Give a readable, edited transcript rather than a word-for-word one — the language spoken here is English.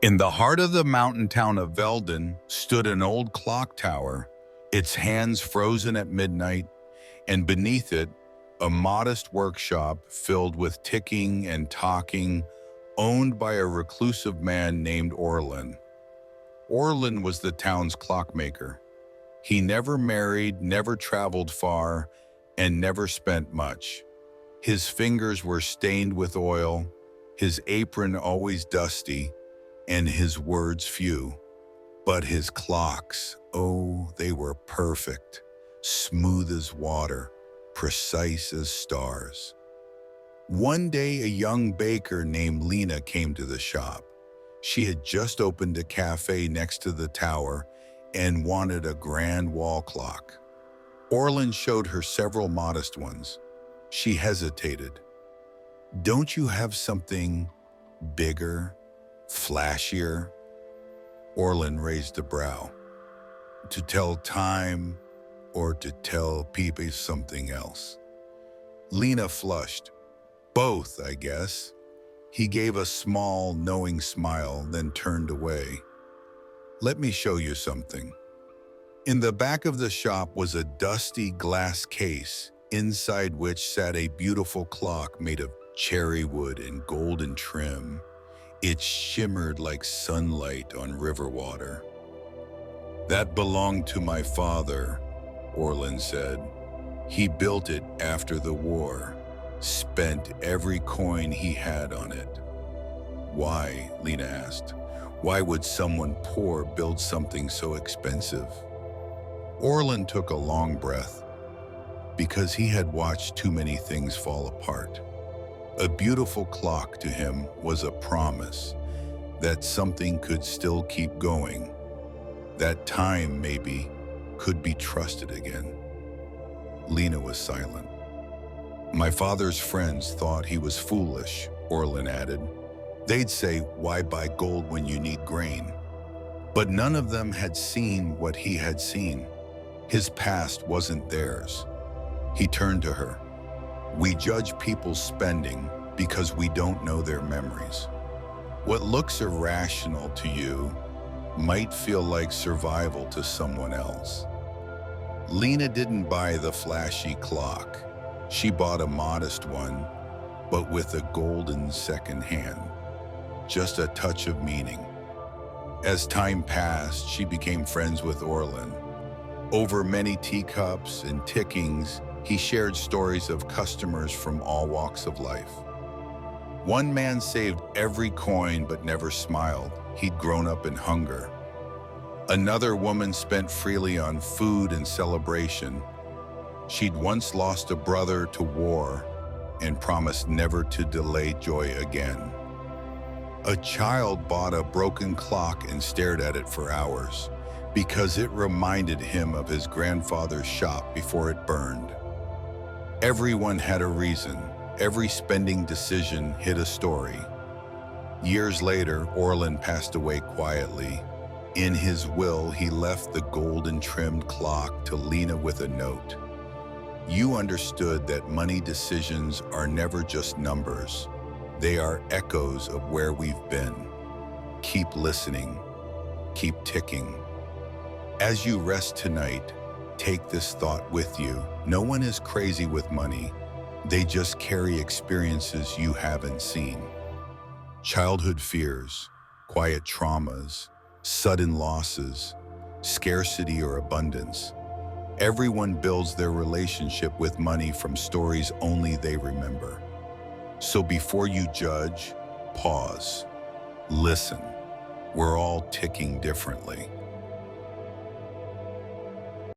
In the heart of the mountain town of Veldon stood an old clock tower, its hands frozen at midnight, and beneath it, a modest workshop filled with ticking and talking, owned by a reclusive man named Orlin. Orlin was the town's clockmaker. He never married, never traveled far, and never spent much. His fingers were stained with oil, his apron always dusty, and his words few. But his clocks, oh, they were perfect, smooth as water, precise as stars. One day, a young baker named Lena came to the shop. She had just opened a cafe next to the tower and wanted a grand wall clock. Orlin showed her several modest ones. She hesitated. "Don't you have something bigger, flashier?" Orlin raised a brow. "To tell time or to tell people something else?" Lena flushed. "Both, I guess." He gave a small, knowing smile, then turned away. "Let me show you something." In the back of the shop was a dusty glass case, inside which sat a beautiful clock made of cherry wood and golden trim. It shimmered like sunlight on river water. "That belonged to my father," Orlin said. "He built it after the war, spent every coin he had on it." "Why?" Lena asked. "Why would someone poor build something so expensive?" Orlin took a long breath. Because he had watched too many things fall apart. A beautiful clock to him was a promise that something could still keep going, that time, maybe, could be trusted again. Lena was silent. "My father's friends thought he was foolish," Orlin added. "They'd say, 'Why buy gold when you need grain?' But none of them had seen what he had seen. His past wasn't theirs." He turned to her. "We judge people's spending because we don't know their memories. What looks irrational to you might feel like survival to someone else." Lena didn't buy the flashy clock. She bought a modest one, but with a golden second hand. Just a touch of meaning. As time passed, she became friends with Orlin. Over many teacups and tickings, he shared stories of customers from all walks of life. One man saved every coin but never smiled. He'd grown up in hunger. Another woman spent freely on food and celebration. She'd once lost a brother to war and promised never to delay joy again. A child bought a broken clock and stared at it for hours because it reminded him of his grandfather's shop before it burned. Everyone had a reason. Every spending decision hid a story. Years later, Orlin passed away quietly. In his will, he left the golden-trimmed clock to Lena with a note. "You understood that money decisions are never just numbers. They are echoes of where we've been. Keep listening. Keep ticking." As you rest tonight, take this thought with you. No one is crazy with money. They just carry experiences you haven't seen. Childhood fears, quiet traumas, sudden losses, scarcity or abundance. Everyone builds their relationship with money from stories only they remember. So before you judge, pause. Listen. We're all ticking differently.